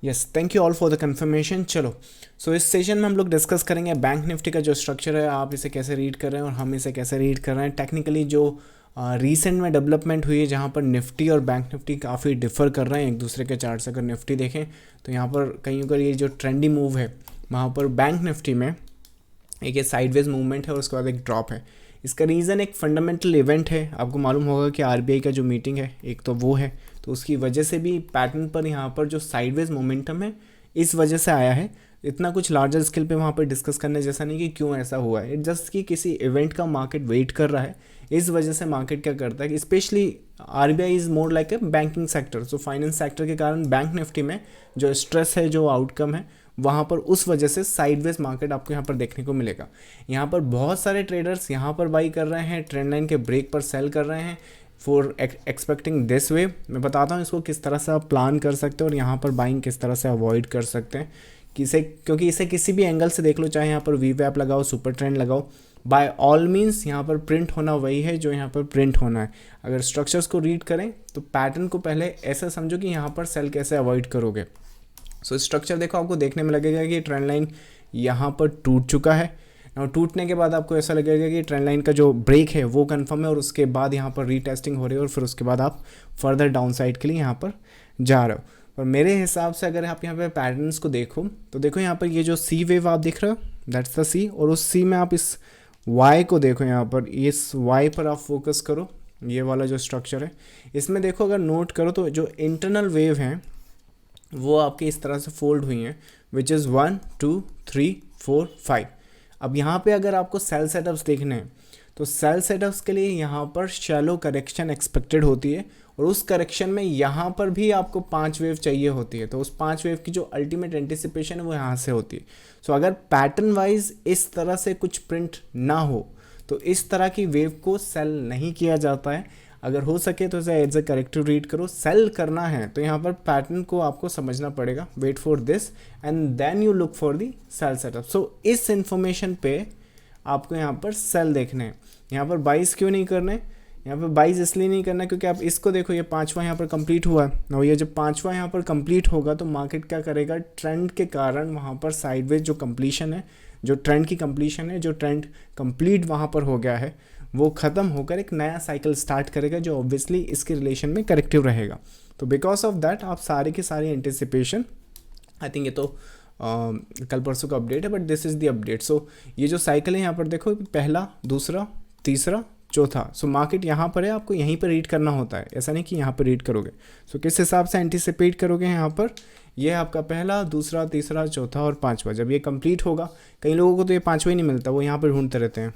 Yes, thank you all for the confirmation. चलो, सो इस session में हम लोग डिस्कस करेंगे बैंक निफ्टी का जो स्ट्रक्चर है, आप इसे कैसे रीड कर रहे हैं और हम इसे कैसे रीड कर रहे हैं। टेक्निकली जो रीसेंट में डेवलपमेंट हुई है, जहाँ पर निफ्टी और बैंक निफ्टी काफ़ी डिफर कर रहे हैं एक दूसरे के चार्ट से। अगर निफ्टी देखें तो यहाँ पर कहीं अगर ये जो ट्रेंडी मूव है, वहाँ पर बैंक निफ्टी में एक ये साइडवेज मूवमेंट है और उसके बाद एक ड्रॉप है। इसका रीज़न एक फंडामेंटल इवेंट है। आपको मालूम होगा कि आरबीआई का जो मीटिंग है एक तो वो है, तो उसकी वजह से भी पैटर्न पर यहाँ पर जो साइडवेज मोमेंटम है इस वजह से आया है। इतना कुछ लार्जर स्केल पे वहाँ पर डिस्कस करने जैसा नहीं कि क्यों ऐसा हुआ है। इट जस्ट कि किसी इवेंट का मार्केट वेट कर रहा है, इस वजह से मार्केट क्या करता है कि specially RBI is more like a banking sector. So finance sector के कारण बैंक निफ्टी में जो स्ट्रेस है, जो आउटकम है, वहाँ पर उस वजह से साइडवेज मार्केट आपको यहाँ पर देखने को मिलेगा। यहाँ पर बहुत सारे ट्रेडर्स यहाँ पर बाई कर रहे हैं, ट्रेंड लाइन के ब्रेक पर सेल कर रहे हैं फॉर एक्सपेक्टिंग दिस वे। मैं बताता हूँ इसको किस तरह से आप प्लान कर सकते हो और यहाँ पर बाइंग किस तरह से अवॉइड कर सकते हैं। क्योंकि इसे किसी भी एंगल से देख लो, चाहे यहाँ पर वी वैप लगाओ, सुपर ट्रेंड लगाओ, बाय ऑल मीन्स यहाँ पर प्रिंट होना वही है जो यहाँ पर प्रिंट होना है। अगर स्ट्रक्चर्स को रीड करें तो पैटर्न को पहले ऐसा समझो कि यहाँ पर सेल कैसे अवॉइड करोगे। सो स्ट्रक्चर देखो, आपको देखने में लगेगा कि ट्रेंड लाइन यहाँ पर टूट चुका है और टूटने के बाद आपको ऐसा लगेगा कि ट्रेंड लाइन का जो ब्रेक है वो कंफर्म है और उसके बाद यहाँ पर रीटेस्टिंग हो रही है और फिर उसके बाद आप फर्दर डाउन साइड के लिए यहाँ पर जा रहे हो। पर मेरे हिसाब से अगर आप यहाँ पे पैटर्न्स को देखो तो देखो यहाँ पर ये जो सी वेव आप देख रहे हो, दैट्स द सी, और उस सी में आप इस वाई को देखो, यहाँ पर इस वाई पर आप फोकस करो। ये वाला जो स्ट्रक्चर है इसमें देखो, अगर नोट करो तो जो इंटरनल वेव हैं वो आपके इस तरह से फोल्ड हुई हैं, विच इज़ 1 2 3 4 5। अब यहाँ पे अगर आपको सेल सेटअप्स देखने हैं तो सेल सेटअप्स के लिए यहाँ पर शैलो करेक्शन एक्सपेक्टेड होती है और उस करेक्शन में यहाँ पर भी आपको 5 वेव चाहिए होती है। तो उस 5 वेव की जो अल्टीमेट एंटिसिपेशन है वो यहाँ से होती है। सो अगर पैटर्न वाइज इस तरह से कुछ प्रिंट ना हो तो इस तरह की वेव को सेल नहीं किया जाता है। अगर हो सके तो इसे एज ए करेक्टिव रीड करो। सेल करना है तो यहाँ पर पैटर्न को आपको समझना पड़ेगा, wait for this and then you look for the sell setup. So इस इंफॉर्मेशन पे आपको यहाँ पर सेल देखने हैं। यहाँ पर बाइस क्यों नहीं करने, यहाँ पर बाइस इसलिए नहीं करना क्योंकि आप इसको देखो, ये पांचवा यहाँ पर कंप्लीट हुआ है और ये जब पांचवा यहाँ पर कंप्लीट होगा तो मार्केट क्या करेगा, ट्रेंड के कारण वहाँ पर साइडवेज जो कंप्लीशन है, जो ट्रेंड की कंप्लीशन है, जो ट्रेंड कंप्लीट वहाँ पर हो गया है वो ख़त्म होकर एक नया साइकिल स्टार्ट करेगा जो ऑब्वियसली इसके रिलेशन में करेक्टिव रहेगा। तो बिकॉज ऑफ दैट आप सारे की सारी एंटिसिपेशन, आई थिंक ये तो कल परसों का अपडेट है but this is the update. So ये जो साइकिल है यहाँ पर देखो, पहला, दूसरा, तीसरा, चौथा। सो मार्केट यहाँ पर है, आपको यहीं पर रीड करना होता है, ऐसा नहीं कि यहाँ पर रीड करोगे। सो किस हिसाब से एंटिसिपेट करोगे, यहाँ पर ये आपका पहला, दूसरा, तीसरा, चौथा और पाँचवा। जब ये कंप्लीट होगा, कई लोगों को तो ये पाँचवा ही नहीं मिलता, वो यहाँ पर ढूंढते रहते हैं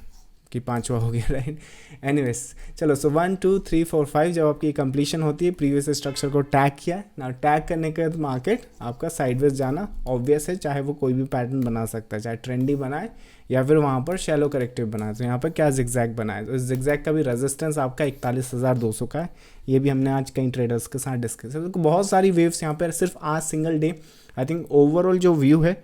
कि पाँचवा हो गया, राइट। एनीवेज चलो, सो 1 2 3 4 5 जब आपकी कंप्लीशन होती है, प्रीवियस स्ट्रक्चर को टैग किया ना, टैग करने के बाद मार्केट आपका साइडवेज जाना ऑब्वियस है, चाहे वो कोई भी पैटर्न बना सकता है, चाहे ट्रेंडी बनाए या फिर वहाँ पर शैलो करेक्टिव बनाए। तो यहाँ पर क्या जिगजैग बनाए, तो इस जिगजैग का भी रेजिस्टेंस आपका 41,200 का है। ये भी हमने आज कई ट्रेडर्स के साथ डिस्कस है। तो बहुत सारी वेव्स यहाँ पर सिर्फ आज single day, I think overall जो व्यू है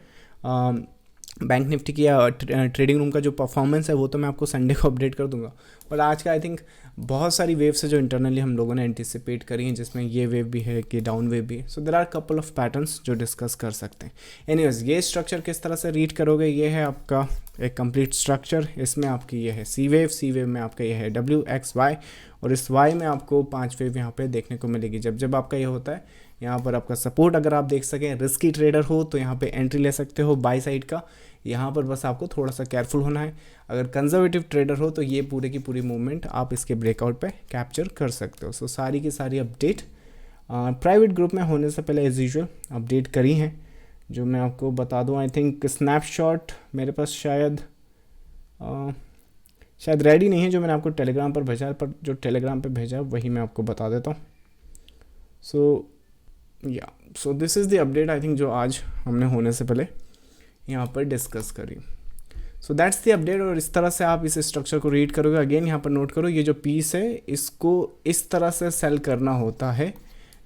बैंक निफ्टी की या ट्रेडिंग रूम का जो परफॉर्मेंस है वो तो मैं आपको संडे को अपडेट कर दूंगा। बट आज का आई थिंक बहुत सारी वेव्स है जो इंटरनली हम लोगों ने एंटिसिपेट करी हैं, जिसमें ये वेव भी है कि डाउन वेव भी है। So there are couple of patterns जो डिस्कस कर सकते हैं। एनीवेज ये स्ट्रक्चर किस तरह से रीड करोगे, ये है आपका एक कंप्लीट स्ट्रक्चर। इसमें आपकी ये है सी वेव में आपका ये है WXY और इस Y में आपको 5 वेव यहाँ पे देखने को मिलेगी। जब जब आपका ये होता है, यहाँ पर आपका सपोर्ट अगर आप देख सकें, रिस्की ट्रेडर हो तो यहाँ पे एंट्री ले सकते हो बाई साइड का। यहाँ पर बस आपको थोड़ा सा केयरफुल होना है। अगर कंजर्वेटिव ट्रेडर हो तो ये पूरे की पूरी मूवमेंट आप इसके ब्रेकआउट पे कैप्चर कर सकते हो। सो सारी की सारी अपडेट प्राइवेट ग्रुप में होने से पहले एज यूजुअल अपडेट करी हैं, जो मैं आपको बता दूँ। आई थिंक स्नैपशॉट मेरे पास शायद रेडी नहीं है, जो मैंने आपको टेलीग्राम पर भेजा, पर जो टेलीग्राम पर भेजा वही मैं आपको बता देता हूँ। So this is the update I think जो आज हमने होने से पहले यहाँ पर डिस्कस करी। सो दैट्स द अपडेट। और इस तरह से आप इस स्ट्रक्चर को रीड करोगे। अगेन यहाँ पर नोट करो, ये जो पीस है इसको इस तरह से सेल करना होता है,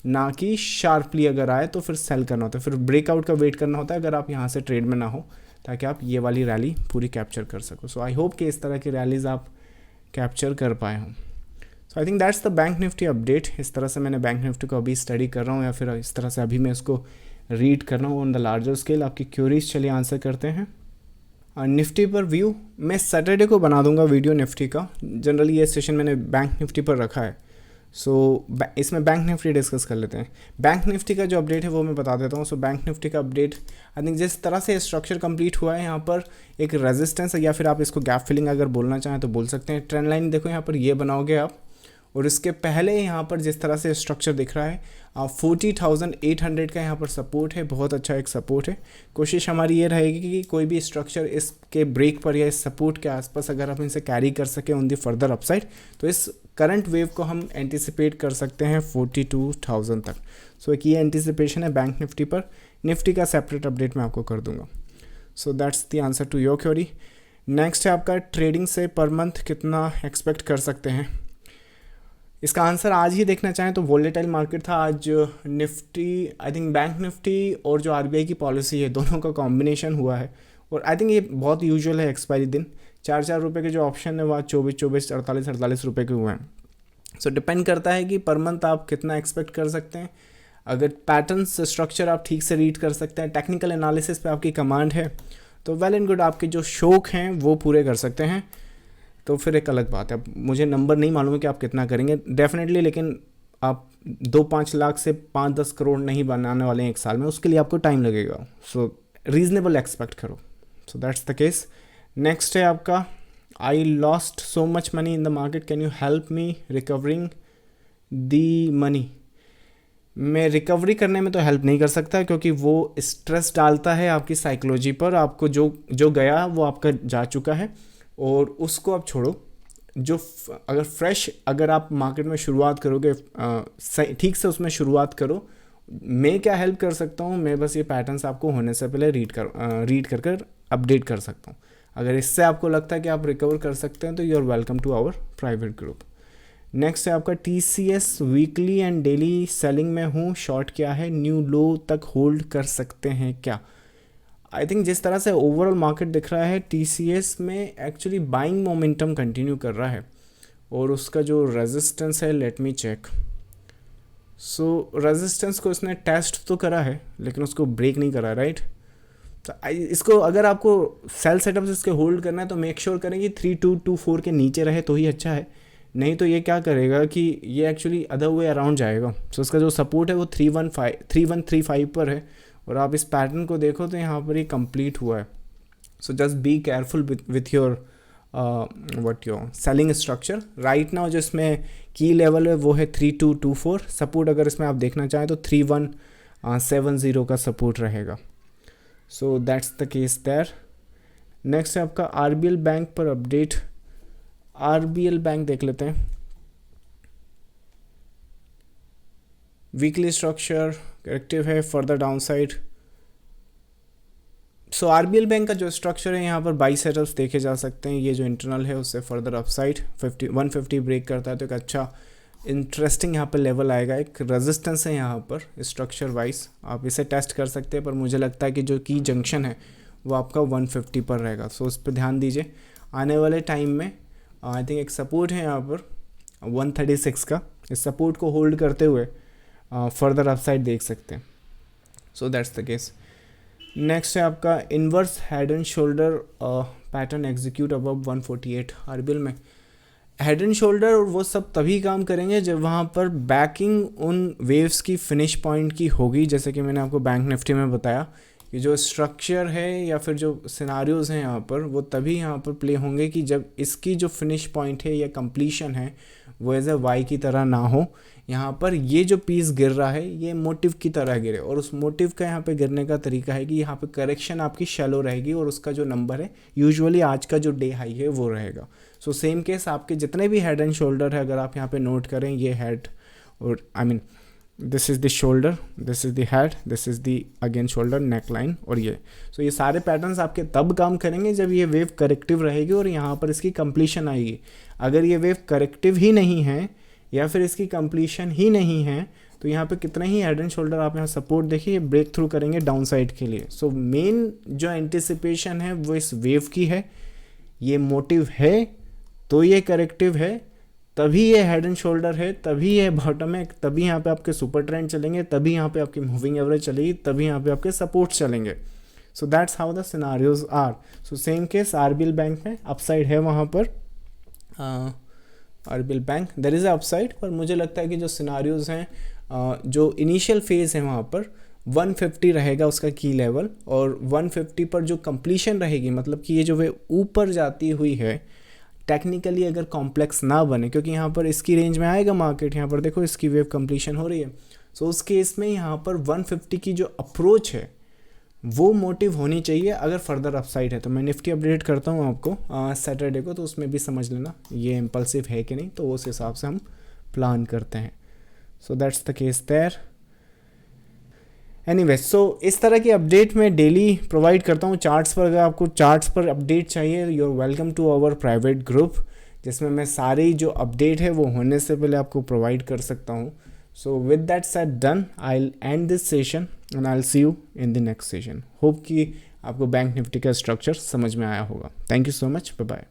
ना कि शार्पली अगर आए तो फिर सेल करना होता है, फिर ब्रेकआउट का वेट करना होता है अगर आप यहाँ से ट्रेड में ना हो, ताकि आप ये वाली रैली पूरी कैप्चर कर सको। सो आई होप कि इस तरह की रैलीज आप कैप्चर कर पाए हों। So I think that's the bank Nifty update. इस तरह से मैंने बैंक निफ्टी को अभी स्टडी कर रहा हूँ, या फिर इस तरह से अभी मैं इसको रीड करना ऑन द लार्जर स्केल। आपकी क्यूरीज चलिए आंसर करते हैं। निफ्टी पर व्यू मैं सैटरडे को बना दूंगा वीडियो निफ्टी का। जनरली ये सेशन मैंने बैंक निफ्टी पर रखा है, सो इसमें बैंक निफ्टी डिस्कस कर लेते हैं। बैंक निफ्टी का जो अपडेट है वो मैं बता देता हूँ। सो बैंक निफ्टी का अपडेट आई थिंक जिस तरह से स्ट्रक्चर कंप्लीट हुआ है, यहाँ पर एक रेजिस्टेंस है या फिर आप इसको गैप फिलिंग अगर बोलना चाहें तो बोल सकते हैं। ट्रेंड लाइन देखो यहाँ पर ये बनाओगे आप, और इसके पहले यहाँ पर जिस तरह से स्ट्रक्चर दिख रहा है 40,800 का यहाँ पर सपोर्ट है, बहुत अच्छा एक सपोर्ट है। कोशिश हमारी ये रहेगी कि कोई भी स्ट्रक्चर इसके ब्रेक पर या इस सपोर्ट के आसपास अगर हम इसे कैरी कर सकें ऑन दी फर्दर अपसाइड, तो इस करंट वेव को हम एंटिसिपेट कर सकते हैं 42,000 तक। सो एक ये एंटिसिपेशन है बैंक निफ्टी पर। निफ्टी का सेपरेट अपडेट मैं आपको कर दूंगा। So that's the answer to your query. Next है आपका ट्रेडिंग से पर मंथ कितना एक्सपेक्ट कर सकते हैं। इसका आंसर आज ही देखना चाहें तो वोलेटाइल मार्केट था आज। Nifty I think bank Nifty और जो आरबीआई की पॉलिसी है दोनों का कॉम्बिनेशन हुआ है, और आई थिंक ये बहुत यूजुअल है। एक्सपायरी दिन 4-4 रुपये के जो ऑप्शन है वो आज 24-24, 48-48 रुपये के हुए हैं। सो डिपेंड करता है कि पर मंथ आप कितना एक्सपेक्ट कर सकते हैं। अगर पैटर्न्स स्ट्रक्चर आप ठीक से रीड कर सकते हैं, टेक्निकल एनालिसिस पे आपकी कमांड है, तो वेल एंड गुड, आपके जो शौक हैं वो पूरे कर सकते हैं। तो फिर एक अलग बात है। अब मुझे नंबर नहीं मालूम है कि आप कितना करेंगे डेफिनेटली, लेकिन आप 2-5 लाख से 5-10 करोड़ नहीं बनाने वाले हैं एक साल में, उसके लिए आपको टाइम लगेगा। सो रीजनेबल एक्सपेक्ट करो। सो दैट्स द केस। नेक्स्ट है आपका I lost so much money in the market, can you help me recovering the money. मैं रिकवरी करने में तो हेल्प नहीं कर सकता, क्योंकि वो स्ट्रेस डालता है आपकी साइकोलॉजी पर। आपको जो गया वो आपका जा चुका है, और उसको आप छोड़ो। जो अगर फ्रेश अगर आप मार्केट में शुरुआत करोगे, ठीक से उसमें शुरुआत करो। मैं क्या हेल्प कर सकता हूँ, मैं बस ये पैटर्न्स आपको होने से पहले रीड कर अपडेट कर सकता हूँ। अगर इससे आपको लगता है कि आप रिकवर कर सकते हैं तो you are welcome to our private group. Next है आपका TCS weekly and daily selling में हूँ, शॉर्ट क्या है, न्यू लो तक होल्ड कर सकते हैं क्या। आई थिंक जिस तरह से ओवरऑल मार्केट दिख रहा है TCS में एक्चुअली बाइंग मोमेंटम कंटिन्यू कर रहा है, और उसका जो रेजिस्टेंस है let me check. So resistance को इसने टेस्ट तो करा है लेकिन उसको ब्रेक नहीं करा, राइट। तो इसको अगर आपको सेल सेटअप से इसके होल्ड करना है तो मेक श्योर करें कि 3224 के नीचे रहे तो ही अच्छा है। नहीं तो ये क्या करेगा कि ये एक्चुअली अदर वे अराउंड जाएगा। सो इसका जो सपोर्ट है वो 3135 पर है, और आप इस पैटर्न को देखो तो यहाँ पर ये कंप्लीट हुआ है। So just be careful with your what your selling structure. Right now जो इसमें की लेवल है वो है 3224। सपोर्ट अगर इसमें आप देखना चाहें तो 3170 का सपोर्ट रहेगा। So that's the case there. Next है आपका RBL बैंक पर अपडेट। RBL बैंक देख लेते हैं। वीकली स्ट्रक्चर करेक्टिव है, further downside. So RBL bank का जो स्ट्रक्चर है यहाँ पर बाई सेटअप्स देखे जा सकते हैं। ये जो इंटरनल है उससे फर्दर अपसाइड 150 ब्रेक करता है तो एक अच्छा इंटरेस्टिंग यहाँ पर लेवल आएगा। एक रेजिस्टेंस है यहाँ पर स्ट्रक्चर वाइज, आप इसे टेस्ट कर सकते हैं, पर मुझे लगता है कि जो की जंक्शन है वो आपका 150 पर रहेगा। सो उस पर ध्यान दीजिए। आने वाले टाइम में आई थिंक एक सपोर्ट है यहाँ पर 136 का, इस सपोर्ट को होल्ड करते हुए फर्दर अपसाइड देख सकते हैं। So that's the case. Next है आपका inverse head and shoulder pattern execute above 148। RBL में हेड एंड शोल्डर और वो सब तभी काम करेंगे जब वहाँ पर बैकिंग उन वेव्स की फिनिश पॉइंट की होगी। जैसे कि मैंने आपको बैंक निफ्टी में बताया कि जो स्ट्रक्चर है या फिर जो सिनारियोज़ हैं यहाँ पर वो तभी यहाँ पर प्ले होंगे कि जब इसकी जो फिनिश पॉइंट है या कंप्लीशन है वो एज ए वाई की तरह ना हो। यहाँ पर ये जो पीस गिर रहा है ये मोटिव की तरह गिरे, और उस मोटिव का यहाँ पे गिरने का तरीका है कि यहाँ पे करेक्शन आपकी शैलो रहेगी, और उसका जो नंबर है यूजुअली आज का जो डे हाई है वो रहेगा। सो सेम केस आपके जितने भी हेड एंड शोल्डर है, अगर आप यहाँ पे नोट करें, ये हेड और I mean this is the shoulder, this is the head, this is the again shoulder neck line, और ये ये सारे पैटर्न्स आपके तब काम करेंगे जब ये वेव करेक्टिव रहेगी और यहाँ पर इसकी कंप्लीशन आएगी। अगर ये वेव करेक्टिव ही नहीं है या फिर इसकी कंप्लीशन ही नहीं है तो यहाँ पे कितने ही हेड एंड शोल्डर आप यहाँ सपोर्ट देखिए ब्रेक थ्रू करेंगे डाउन साइड के लिए। सो मेन जो एंटिसिपेशन है वो इस वेव की है, ये मोटिव है तो ये करेक्टिव है, तभी ये हेड एंड शोल्डर है, तभी ये बॉटम है, तभी यहाँ पे आपके सुपर ट्रेंड चलेंगे, तभी यहाँ पे आपकी मूविंग एवरेज चलेगी, तभी यहाँ पे आपके सपोर्ट चलेंगे. So that's how the scenarios are. So same case RBL bank में अपसाइड है वहाँ पर. RBL bank there is a upside, पर मुझे लगता है कि जो सिनारियोज हैं, जो इनिशियल फेज़ है वहाँ पर 150 रहेगा उसका की लेवल, और 150 पर जो कंप्लीशन रहेगी, मतलब कि ये जो वे ऊपर जाती हुई है टेक्निकली अगर कॉम्प्लेक्स ना बने, क्योंकि यहाँ पर इसकी रेंज में आएगा मार्केट, यहाँ पर देखो इसकी वेव कंप्लीशन हो रही है. सो उस केस में यहाँ पर 150 की जो अप्रोच है वो मोटिव होनी चाहिए अगर फर्दर अपसाइड है. तो मैं निफ्टी अपडेट करता हूँ आपको सैटरडे को, तो उसमें भी समझ लेना ये इम्पल्सिव है कि नहीं, तो उस हिसाब से हम प्लान करते हैं. So that's the case there. Anyway, so इस तरह की अपडेट मैं डेली प्रोवाइड करता हूँ चार्ट्स पर. अगर आपको चार्ट्स पर अपडेट चाहिए, you are welcome to our private group, जिसमें मैं सारी जो अपडेट है वो होने से पहले आपको प्रोवाइड कर सकता हूँ. So with that said done, I will and this session and I will see you in the next session. Hope कि आपको बैंक निफ्टी का स्ट्रक्चर समझ में आया होगा. Thank you so much. Bye bye.